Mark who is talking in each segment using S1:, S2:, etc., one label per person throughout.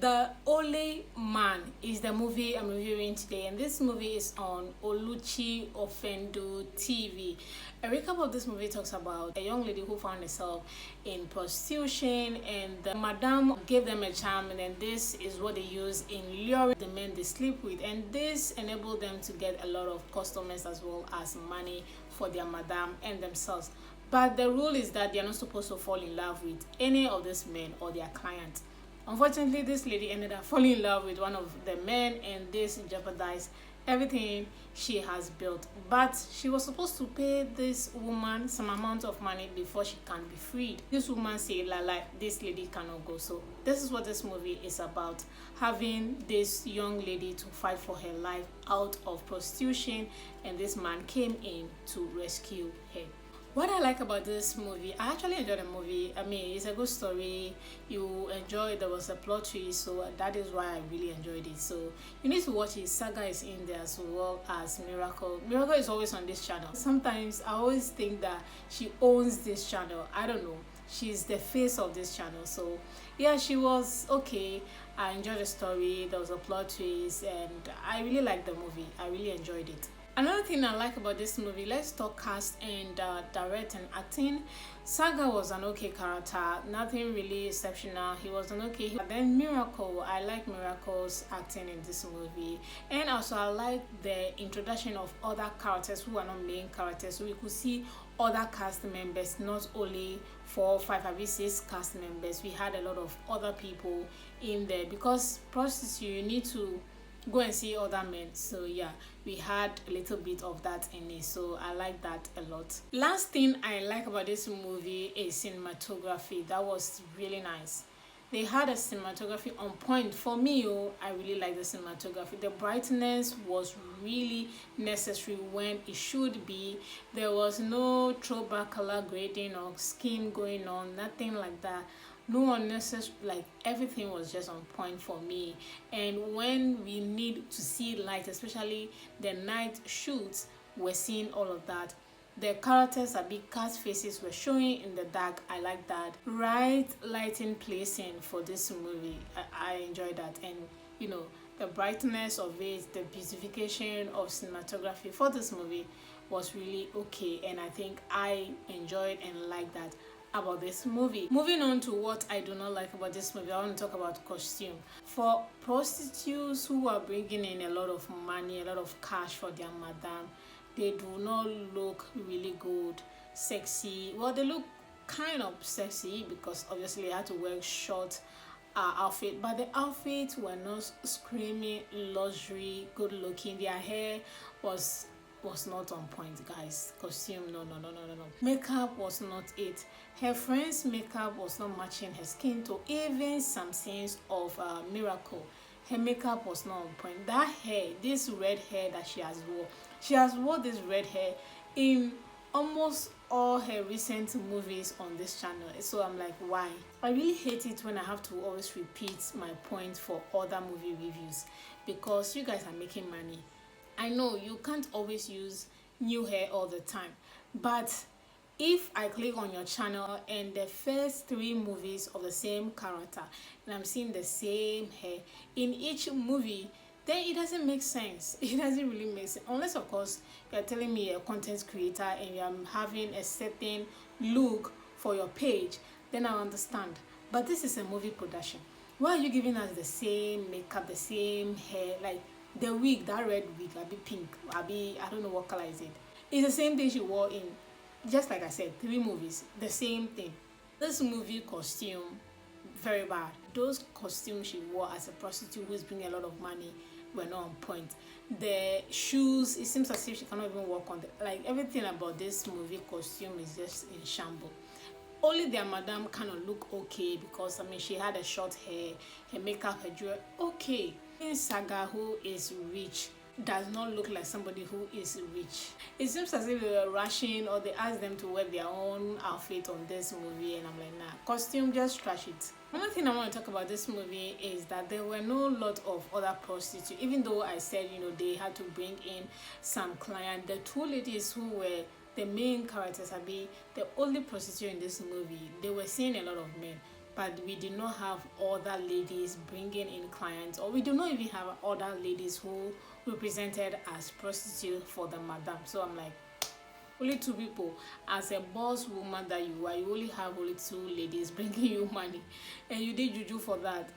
S1: The Only Man is the movie I'm reviewing today, and this movie is on Oluchi Ofendo TV. A recap of this movie talks about a young lady who found herself in prostitution, and the madam gave them a charm, and then this is what they use in luring the men they sleep with, and this enabled them to get a lot of customers as well as money for their madam and themselves. But the rule is that they are not supposed to fall in love with any of these men or their clients. Unfortunately, this lady ended up falling in love with one of the men, and this jeopardized everything she has built. But she was supposed to pay this woman some amount of money before she can be freed. This woman said, "Lala, this lady cannot go." So this is what this movie is about: having this young lady to fight for her life out of prostitution, and this man came in to rescue her. What I like about this movie, I actually enjoyed the movie. I mean, it's a good story. You enjoy it. There was a plot twist, so that is why I really enjoyed it. So you need to watch it. Saga is in there as well as Miracle. Miracle is always on this channel. Sometimes I always think that she owns this channel. I don't know. She's the face of this channel. So yeah, she was okay. I enjoyed the story. There was a plot twist, and I really liked the movie. I really enjoyed it. Another thing I like about this movie, let's talk cast and direct and acting. Saga was an okay character, nothing really exceptional. He was an okay. But then Miracle, I like Miracle's acting in this movie, and also I like the introduction of other characters who are not main characters, so we could see other cast members, not only 4, 5, or 6 cast members. We had a lot of other people in there because prostitute, you need to go and see other men. So yeah, we had a little bit of that in it, so I like that a lot. Last thing I like about this movie is cinematography. That was really nice. They had a cinematography on point for me. I really like the cinematography. The brightness was really necessary when it should be. There was no throwback color grading or scheme going on, nothing like that. No unnecessary, like everything was just on point for me. And when we need to see light, especially the night shoots, we're seeing all of that. The characters are big, cast faces were showing in the dark. I like that. Right lighting placing for this movie, I enjoyed that. And you know, the brightness of it, the beautification of cinematography for this movie was really okay, and I think I enjoyed and liked that about this movie. Moving on to what I do not like about this movie, I want to talk about costume. For prostitutes who are bringing in a lot of money, a lot of cash for their madam, they do not look really good, sexy. Well, they look kind of sexy because obviously they had to wear short outfit, but the outfits were not screaming luxury, good looking. Their hair was not on point, guys. Costume, no. Makeup was not it. Her friend's makeup was not matching her skin to even some scenes of Miracle. Her makeup was not on point. That hair, this red hair that she has wore this red hair in almost all her recent movies on this channel. So I'm like, why? I really hate it when I have to always repeat my point for other movie reviews, because you guys are making money. I know you can't always use new hair all the time, but if I click on your channel and the first 3 movies of the same character and I'm seeing the same hair in each movie, then it doesn't make sense. It doesn't really make sense, unless of course you're telling me you're a content creator and you're having a certain look for your page, then I understand. But this is a movie production. Why are you giving us the same makeup, the same hair? Like the wig, that red wig, be pink, I don't know what color is it. It's the same thing she wore in, just like I said, 3 movies, the same thing. This movie costume, very bad. Those costumes she wore as a prostitute who is bringing a lot of money were not on point. The shoes, it seems as if she cannot even walk on them. Like everything about this movie costume is just in shambles. Only their madam kind of look okay because I mean she had a short hair, her makeup, her jewelry, okay. In Saga, who is rich, does not look like somebody who is rich. It seems as if they were rushing, or they asked them to wear their own outfit on this movie, and I'm like, nah, costume, just trash it. One thing I want to talk about this movie is that there were no lot of other prostitutes. Even though I said, you know, they had to bring in some client, the 2 ladies who were the main characters, the only prostitute in this movie, they were seeing a lot of men. but we did not have other ladies bringing in clients, or we do not even have other ladies who represented as prostitute for the madam. So I'm like, only two people. As a boss woman that you are, you only have only two ladies bringing you money, and you did juju for that.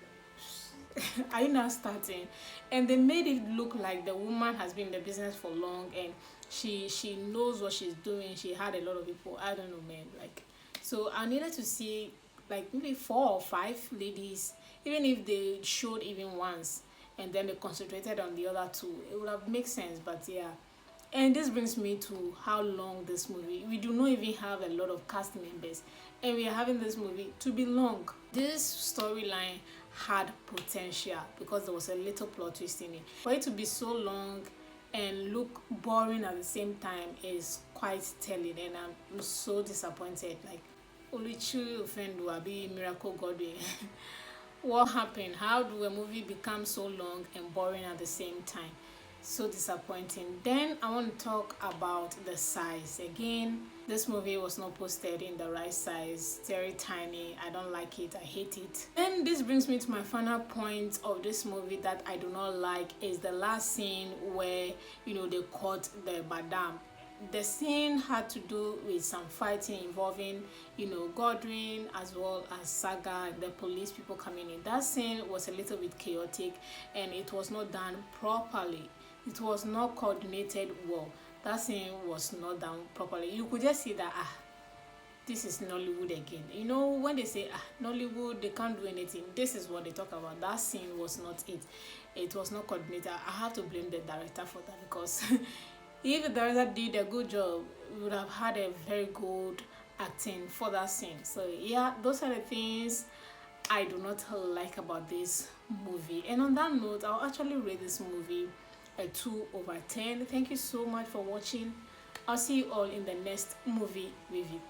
S1: Are you now starting? And they made it look like the woman has been in the business for long, and she knows what she's doing. She had a lot of people. I don't know, man. Like, so I needed to see like maybe 4 or 5 ladies, even if they showed even once, and then they concentrated on the other two. It would have made sense, but yeah. And this brings me to how long this movie. We do not even have a lot of cast members, and we are having this movie to be long. This storyline had potential because there was a little plot twist in it. For it to be so long and look boring at the same time is quite telling, and I'm so disappointed. Like, Oluchi Ofendu be Miracle Godwin. What happened? How do a movie become so long and boring at the same time? So disappointing. Then I want to talk about the size. Again, this movie was not posted in the right size. Very tiny. I don't like it. I hate it. Then this brings me to my final point of this movie that I do not like, is the last scene where, you know, they caught the madam. The scene had to do with some fighting involving, you know, Godwin as well as Saga and the police people coming in. That scene was a little bit chaotic, and it was not done properly. It was not coordinated well. That scene was not done properly. You could just see that, this is Nollywood again. You know, when they say, Nollywood, they can't do anything. This is what they talk about. That scene was not it. It was not coordinated. I have to blame the director for that, because if the director did a good job, we would have had a very good acting for that scene. So yeah, those are the things I do not like about this movie. And on that note, I'll actually rate this movie a 2/10. Thank you so much for watching. I'll see you all in the next movie review.